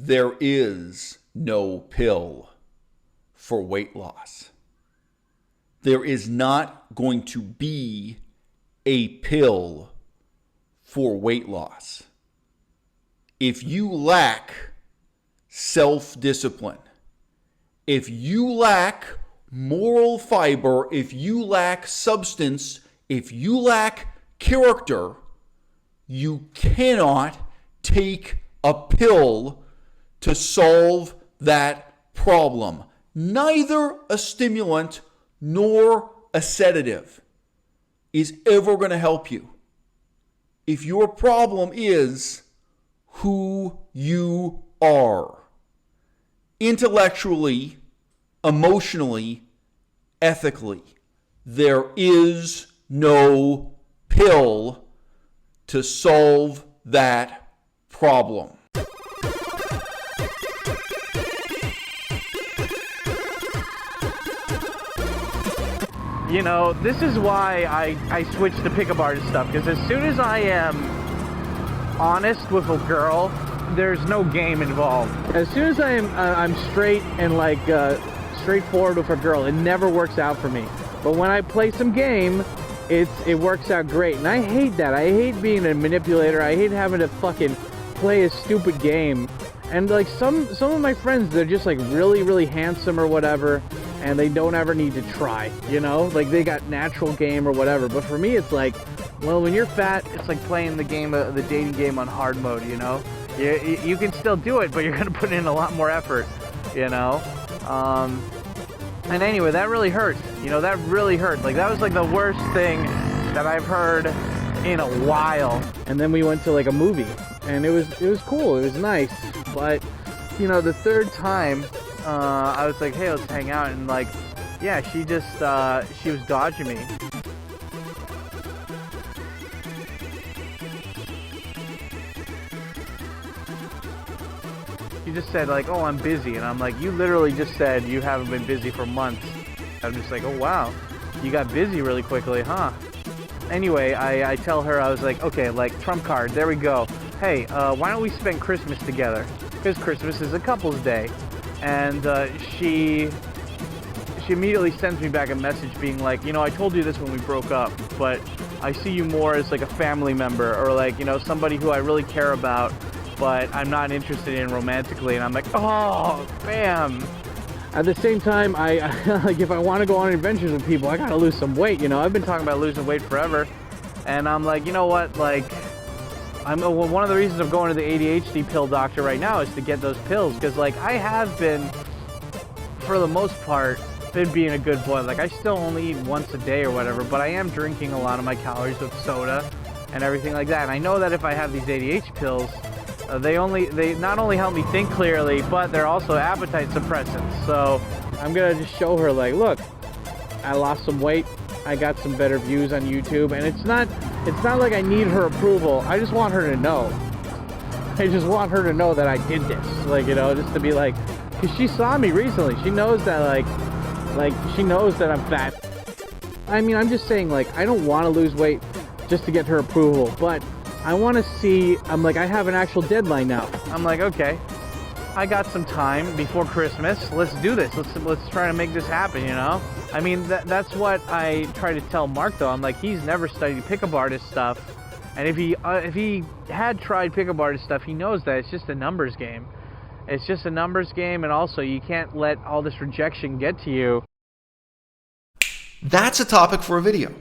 there is no pill for weight loss. There is not going to be a pill for weight loss. If you lack self-discipline, if you lack moral fiber, if you lack substance, if you lack character, you cannot take a pill to solve that problem. Neither a stimulant nor a sedative is ever going to help you. If your problem is who you are, intellectually, emotionally, ethically, there is no pill to solve that problem. You know, this is why I switched to pickup artist stuff, because as soon as I am honest with a girl, there's no game involved. As soon as I'm straight and like straightforward with a girl, it never works out for me. But when I play some game, it works out great, and I hate that. I hate being a manipulator. I hate having to fucking play a stupid game. And like some of my friends, they're just like really, really handsome or whatever, and they don't ever need to try, you know? Like they got natural game or whatever. But for me, it's like, well, when you're fat, it's like playing the game, the dating game on hard mode, you know? You can still do it, but you're gonna put in a lot more effort, you know? And anyway, that really hurt. You know, that really hurt. Like that was like the worst thing that I've heard in a while. And then we went to like a movie, and it was cool. It was nice. But you know, the third time, I was like, hey, let's hang out, and like, yeah, she was dodging me. She just said like, oh, I'm busy, and I'm like, you literally just said you haven't been busy for months. I'm just like, oh wow, you got busy really quickly, huh? Anyway, I tell her, I was like, okay, like trump card, there we go. Hey, why don't we spend Christmas together? Because Christmas is a couple's day. And she immediately sends me back a message being like, you know, I told you this when we broke up, but I see you more as like a family member, or like, you know, somebody who I really care about, but I'm not interested in romantically. And I'm like, oh, bam. At the same time, I like, if I want to go on adventures with people, I gotta lose some weight, you know? I've been talking about losing weight forever. And I'm like, you know what, like, one of the reasons I'm going to the ADHD pill doctor right now is to get those pills, because like I have been, for the most part, been being a good boy. Like I still only eat once a day or whatever, but I am drinking a lot of my calories with soda and everything like that. And I know that if I have these ADHD pills, they not only help me think clearly, but they're also appetite suppressants. So I'm gonna just show her like, look, I lost some weight, I got some better views on YouTube, and it's not like I need her approval. I just want her to know. I just want her to know that I did this, like, you know, just to be like, because she saw me recently. She knows that like she knows that I'm fat. I mean, I'm just saying, like, I don't want to lose weight just to get her approval, but I want to see, I'm like, I have an actual deadline now. I'm like, okay, I got some time before Christmas. Let's do this. Let's try to make this happen, you know? I mean, that's what I try to tell Mark, though. I'm like, he's never studied pickup artist stuff. And if he had tried pickup artist stuff, he knows that it's just a numbers game. It's just a numbers game, and also you can't let all this rejection get to you. That's a topic for a video.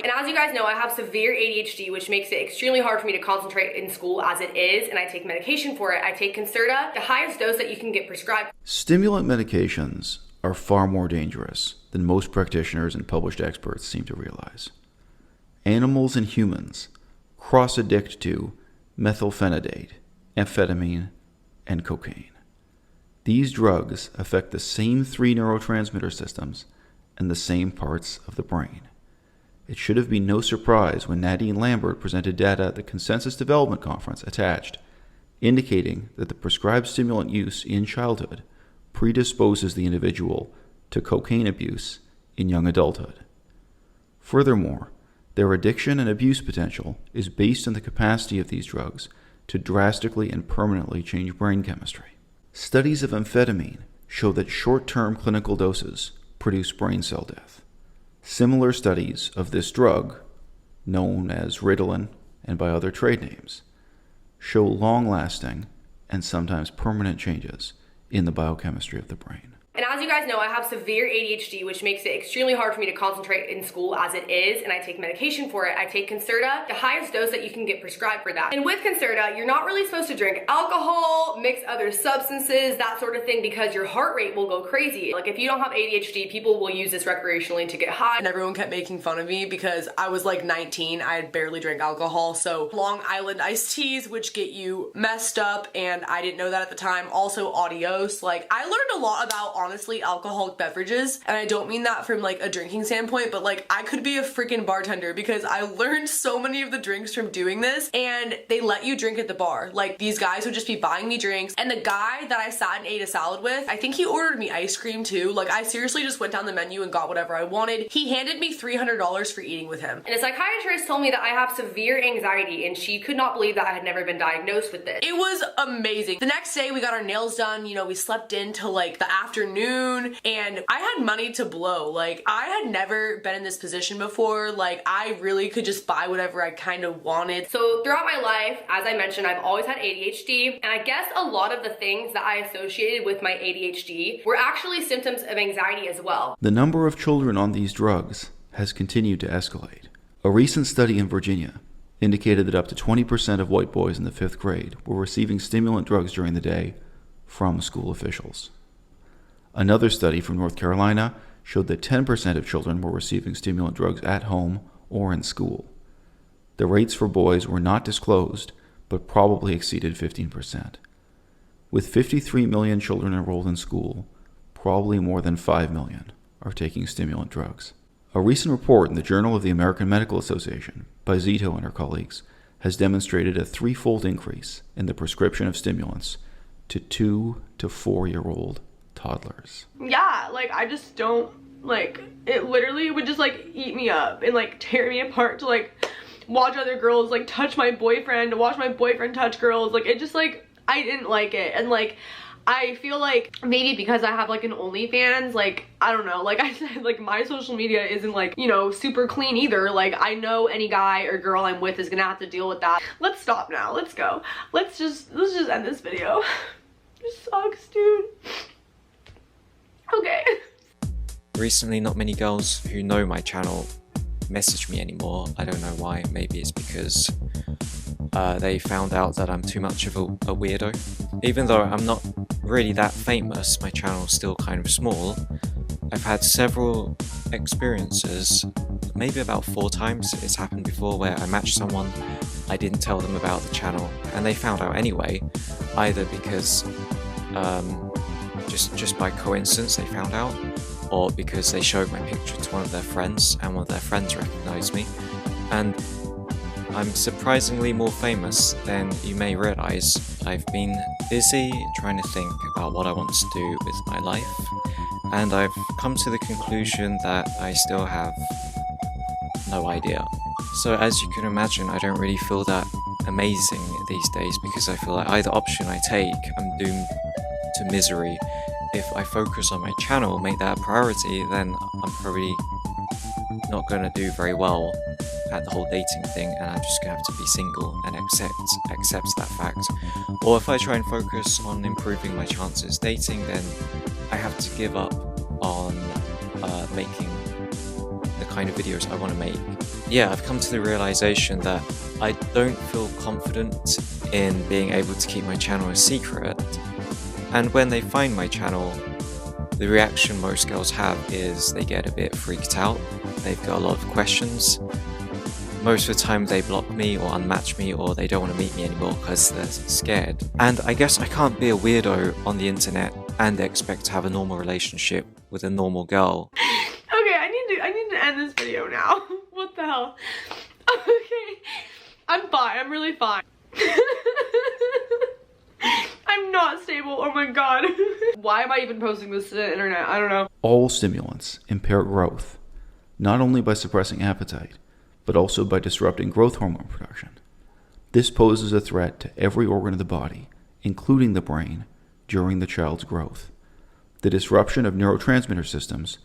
And as you guys know, I have severe ADHD, which makes it extremely hard for me to concentrate in school as it is, and I take medication for it. I take Concerta, the highest dose that you can get prescribed. Stimulant medications are far more dangerous than most practitioners and published experts seem to realize. Animals and humans cross-addict to methylphenidate, amphetamine, and cocaine. These drugs affect the same three neurotransmitter systems and the same parts of the brain. It should have been no surprise when Nadine Lambert presented data at the Consensus Development Conference attached, indicating that the prescribed stimulant use in childhood predisposes the individual to cocaine abuse in young adulthood. Furthermore, Their addiction and abuse potential is based on the capacity of these drugs to drastically and permanently change brain chemistry. Studies of amphetamine show that short-term clinical doses produce brain cell death. Similar studies of this drug, known as Ritalin and by other trade names, show long-lasting and sometimes permanent changes in the biochemistry of the brain. And as you guys know, I have severe ADHD, which makes it extremely hard for me to concentrate in school as it is, and I take medication for it. I take Concerta, the highest dose that you can get prescribed for that. And with Concerta, you're not really supposed to drink alcohol, mix other substances, that sort of thing, because your heart rate will go crazy. Like if you don't have ADHD, people will use this recreationally to get high. And everyone kept making fun of me because I was like 19, I had barely drank alcohol, so Long Island iced teas, which get you messed up, and I didn't know that at the time. Also adios. Like I learned a lot about, honestly, alcoholic beverages, and I don't mean that from like a drinking standpoint, but like I could be a freaking bartender because I learned so many of the drinks from doing this, and they let you drink at the bar. Like these guys would just be buying me drinks, and the guy that I sat and ate a salad with, I think he ordered me ice cream too. Like I seriously just went down the menu and got whatever I wanted. He handed me $300 for eating with him. And a psychiatrist told me that I have severe anxiety, and she could not believe that I had never been diagnosed with this. It was amazing. The next day we got our nails done, you know, we slept in till like the afternoon, and I had money to blow. Like I had never been in this position before. Like I really could just buy whatever I kind of wanted. So throughout my life, as I mentioned, I've always had ADHD, and I guess a lot of the things that I associated with my ADHD were actually symptoms of anxiety as well. The number of children on these drugs has continued to escalate. A recent study in Virginia indicated that up to 20% of white boys in the 5th grade were receiving stimulant drugs during the day from school officials. Another study from North Carolina showed that 10% of children were receiving stimulant drugs at home or in school. The rates for boys were not disclosed, but probably exceeded 15%. With 53 million children enrolled in school, probably more than 5 million are taking stimulant drugs. A recent report in the Journal of the American Medical Association by Zito and her colleagues has demonstrated a 3-fold increase in the prescription of stimulants to 2 to 4-year-old toddlers. Yeah, like I just don't, like, it literally would just like eat me up and like tear me apart to like watch other girls like touch my boyfriend, to watch my boyfriend touch girls. Like it just like, I didn't like it. And like I feel like maybe because I have like an OnlyFans, like I don't know, like I said, like my social media isn't like, you know, super clean either. Like I know any guy or girl I'm with is gonna have to deal with that. Let's stop now, let's go. Let's just end this video. It sucks, dude. Okay. Recently, not many girls who know my channel message me anymore. I don't know why. Maybe it's because they found out that I'm too much of a weirdo. Even though I'm not really that famous, my channel's still kind of small. I've had several experiences, maybe about 4 times it's happened before, where I matched someone, I didn't tell them about the channel, and they found out anyway, either because just by coincidence they found out, or because they showed my picture to one of their friends and one of their friends recognized me. And I'm surprisingly more famous than you may realize. I've been busy trying to think about what I want to do with my life, and I've come to the conclusion that I still have no idea. So as you can imagine, I don't really feel that amazing these days, because I feel like either option I take, I'm doomed to misery. If I focus on my channel, make that a priority, then I'm probably not going to do very well at the whole dating thing, and I'm just going to have to be single and accept that fact. Or if I try and focus on improving my chances dating, then I have to give up on making the kind of videos I want to make. Yeah, I've come to the realization that I don't feel confident in being able to keep my channel a secret. And when they find my channel, the reaction most girls have is they get a bit freaked out. They've got a lot of questions. Most of the time they block me or unmatch me, or they don't want to meet me anymore because they're scared. And I guess I can't be a weirdo on the internet and expect to have a normal relationship with a normal girl. Okay, I need to end this video now. What the hell? Okay, I'm fine. I'm really fine. I'm not stable. Oh my god. Why am I even posting this to the internet? I don't know. All stimulants impair growth, not only by suppressing appetite, but also by disrupting growth hormone production. This poses a threat to every organ of the body, including the brain, during the child's growth. The disruption of neurotransmitter systems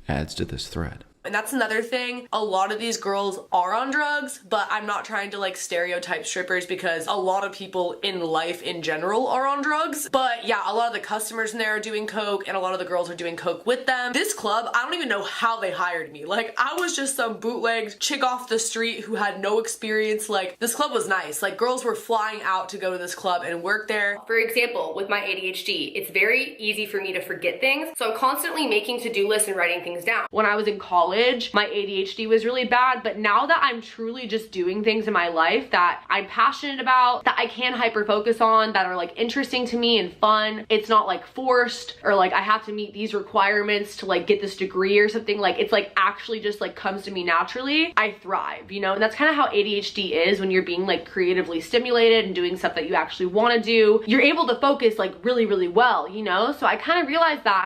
adds to this threat. And that's another thing. A lot of these girls are on drugs, but I'm not trying to like stereotype strippers because a lot of people in life in general are on drugs. But yeah, a lot of the customers in there are doing coke and a lot of the girls are doing coke with them. This club, I don't even know how they hired me. Like, I was just some bootlegged chick off the street who had no experience. Like, this club was nice. Like, girls were flying out to go to this club and work there. For example, with my ADHD, it's very easy for me to forget things, so I'm constantly making to-do lists and writing things down. When I was in college, my ADHD was really bad, but now that I'm truly just doing things in my life that I'm passionate about, that I can hyper focus on, that are like interesting to me and fun, it's not like forced or like I have to meet these requirements to like get this degree or something. Like, it's like actually just like comes to me naturally. I thrive, you know? And that's kind of how ADHD is when you're being like creatively stimulated and doing stuff that you actually want to do. You're able to focus like really, really well, you know? So I kind of realized that.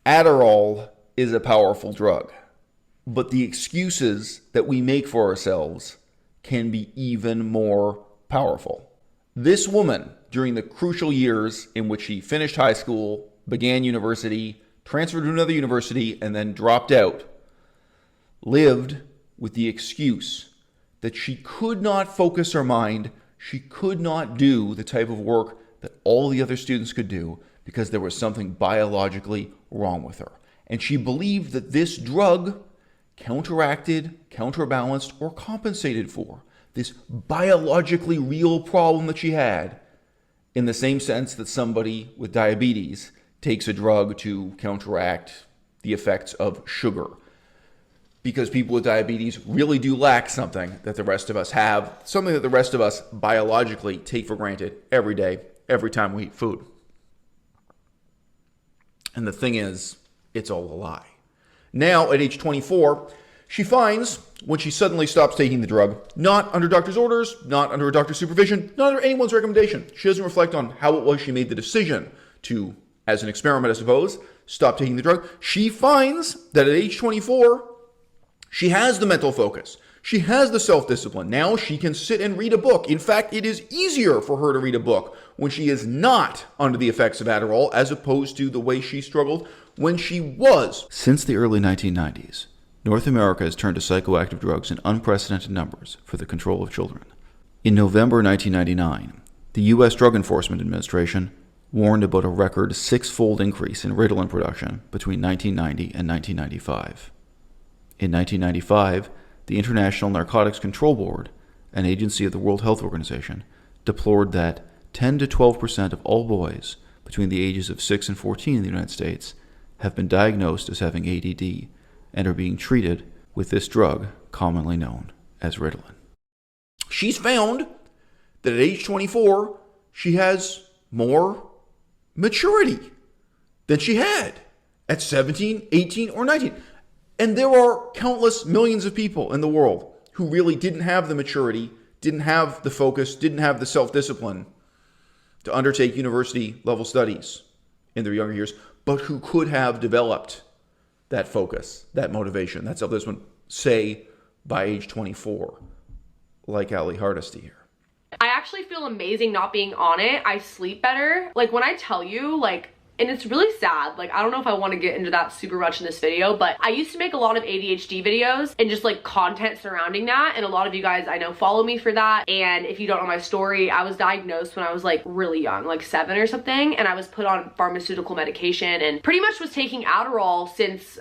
Adderall is a powerful drug, but the excuses that we make for ourselves can be even more powerful. This woman, during the crucial years in which she finished high school, began university, transferred to another university, and then dropped out, lived with the excuse that she could not focus her mind, she could not do the type of work that all the other students could do because there was something biologically wrong with her. And she believed that this drug counteracted, counterbalanced, or compensated for this biologically real problem that she had, in the same sense that somebody with diabetes takes a drug to counteract the effects of sugar. Because people with diabetes really do lack something that the rest of us have, something that the rest of us biologically take for granted every day, every time we eat food. And the thing is, it's all a lie. Now, at age 24, she finds, when she suddenly stops taking the drug, not under doctor's orders, not under a doctor's supervision, not under anyone's recommendation. She doesn't reflect on how it was she made the decision to, as an experiment, I suppose, stop taking the drug. She finds that at age 24, she has the mental focus. She has the self-discipline. Now she can sit and read a book. In fact, it is easier for her to read a book when she is not under the effects of Adderall, as opposed to the way she struggled when she was. Since the early 1990s, North America has turned to psychoactive drugs in unprecedented numbers for the control of children. In November 1999, the U.S. Drug Enforcement Administration warned about a record 6-fold increase in Ritalin production between 1990 and 1995. In 1995, the International Narcotics Control Board, an agency of the World Health Organization, deplored that 10 to 12% of all boys between the ages of 6 and 14 in the United States have been diagnosed as having ADD and are being treated with this drug commonly known as Ritalin. She's found that at age 24, she has more maturity than she had at 17, 18, or 19. And there are countless millions of people in the world who really didn't have the maturity, didn't have the focus, didn't have the self-discipline to undertake university-level studies in their younger years, but who could have developed that focus, that motivation, that self-discipline, say, by age 24, like Hardesty here. I actually feel amazing not being on it. I sleep better. Like, when I tell you, like, and it's really sad, like, I don't know if I want to get into that super much in this video, but I used to make a lot of ADHD videos and just like content surrounding that, and a lot of you guys I know follow me for that. And if you don't know my story, I was diagnosed when I was like really young, like 7 or something, and I was put on pharmaceutical medication and pretty much was taking Adderall since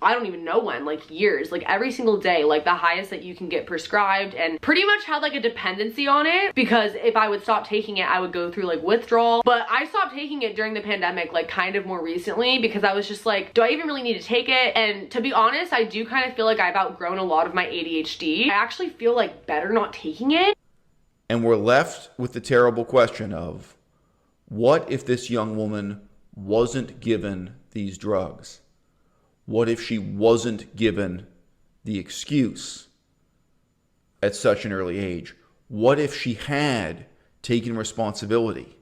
I don't even know when, like years, like every single day, like the highest that you can get prescribed, and pretty much had like a dependency on it, because if I would stop taking it, I would go through like withdrawal. But I stopped taking it during the pandemic, like kind of more recently, because I was just like, do I even really need to take it? And to be honest, I do kind of feel like I've outgrown a lot of my ADHD. I actually feel like better not taking it. And we're left with the terrible question of, what if this young woman wasn't given these drugs? What if she wasn't given the excuse at such an early age? What if she had taken responsibility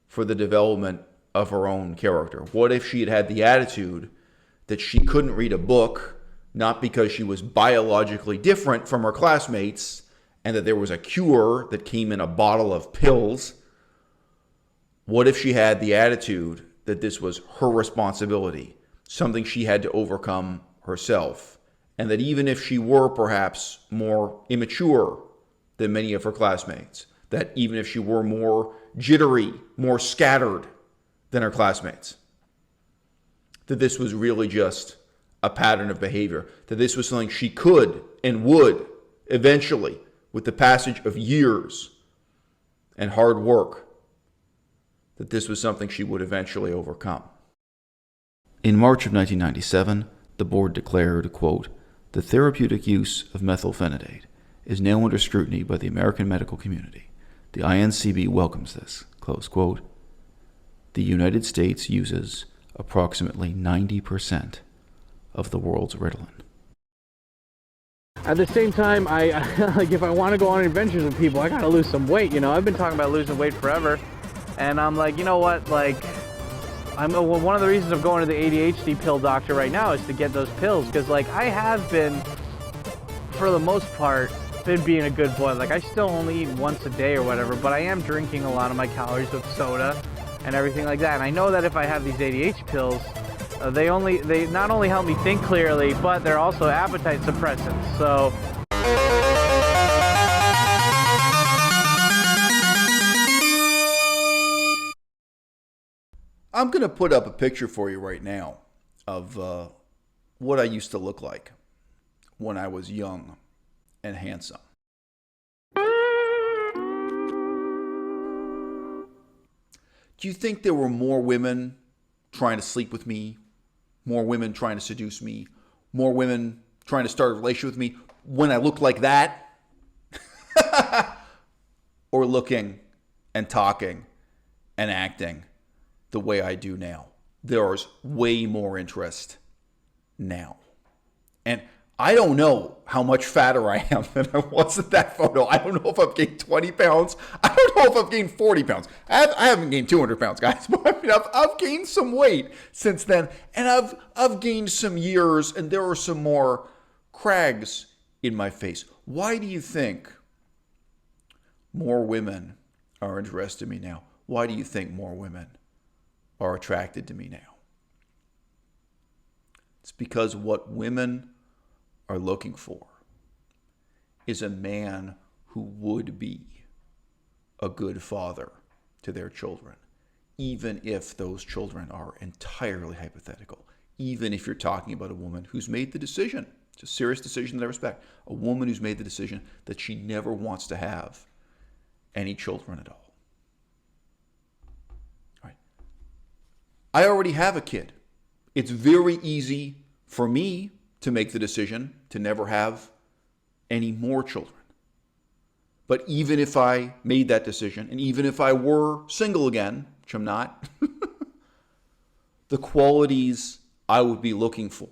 for the development of her own character? What if she had had the attitude that she couldn't read a book not because she was biologically different from her classmates and that there was a cure that came in a bottle of pills. What if she had the attitude that this was her responsibility, something she had to overcome herself, and that even if she were perhaps more immature than many of her classmates, that even if she were more jittery, more scattered than her classmates, that this was really just a pattern of behavior, that this was something she could and would eventually, with the passage of years and hard work, that this was something she would eventually overcome. In March of 1997, the board declared, quote, "The therapeutic use of methylphenidate is now under scrutiny by the American medical community. The INCB welcomes this," close quote. The United States uses approximately 90% of the world's Ritalin. At the same time, I like if I want to go on adventures with people, I gotta lose some weight. You know, I've been talking about losing weight forever, and I'm like, you know what? Like, one of the reasons I'm going to the ADHD pill doctor right now is to get those pills, because like I have been, for the most part, been being a good boy. Like I still only eat once a day or whatever, but I am drinking a lot of my calories with soda and everything like that. And I know that if I have these ADHD pills, they not only help me think clearly, but they're also appetite suppressants. So I'm going to put up a picture for you right now of what I used to look like when I was young and handsome. Do you think there were more women trying to sleep with me, more women trying to seduce me, more women trying to start a relationship with me when I looked like that? Or looking and talking and acting the way I do now? There's way more interest now. And I don't know how much fatter I am than I was in that photo. I don't know if I've gained 20 pounds. I don't know if I've gained 40 pounds. I haven't gained 200 pounds, guys. But I mean, I've gained some weight since then. And I've gained some years, and there are some more crags in my face. Why do you think more women are interested in me now? Why do you think more women are attracted to me now? It's because what women are looking for is a man who would be a good father to their children, even if those children are entirely hypothetical, even if you're talking about a woman who's made the decision, it's a serious decision that I respect, a woman who's made the decision that she never wants to have any children at all. All right. I already have a kid. It's very easy for me to make the decision to never have any more children. But even if I made that decision, and even if I were single again, which I'm not, the qualities I would be looking for,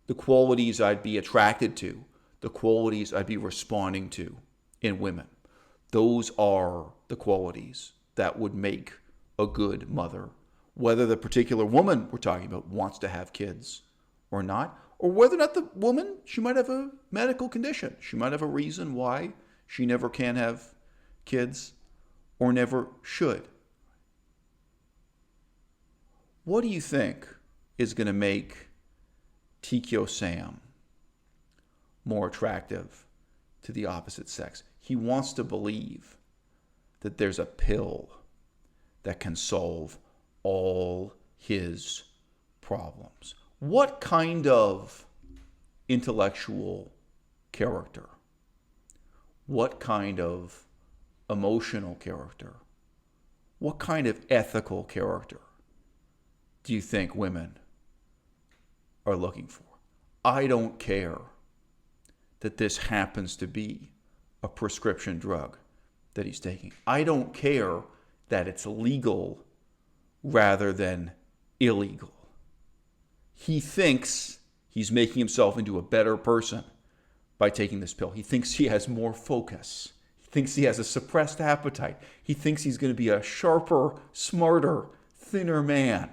the qualities I'd be attracted to, the qualities I'd be responding to in women, those are the qualities that would make a good mother, whether the particular woman we're talking about wants to have kids or not, or whether or not the woman, she might have a medical condition. She might have a reason why she never can have kids or never should. What do you think is going to make TkyoSam more attractive to the opposite sex? He wants to believe that there's a pill that can solve all his problems. What kind of intellectual character, what kind of emotional character, what kind of ethical character do you think women are looking for? I don't care that this happens to be a prescription drug that he's taking. I don't care that it's legal rather than illegal. He thinks he's making himself into a better person by taking this pill. He thinks he has more focus. He thinks he has a suppressed appetite. He thinks he's going to be a sharper, smarter, thinner man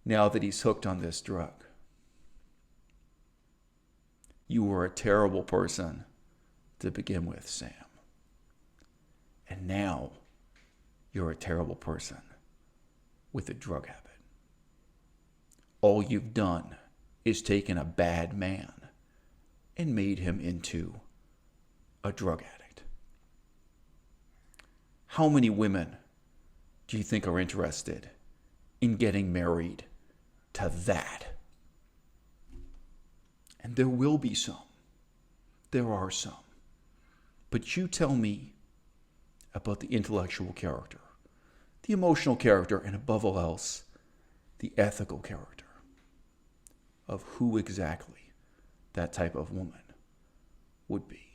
now that he's hooked on this drug. You were a terrible person to begin with, Sam. And now you're a terrible person with a drug habit. All you've done is taken a bad man and made him into a drug addict. How many women do you think are interested in getting married to that? And there will be some. There are some. But you tell me about the intellectual character, the emotional character, and above all else, the ethical character of who exactly that type of woman would be.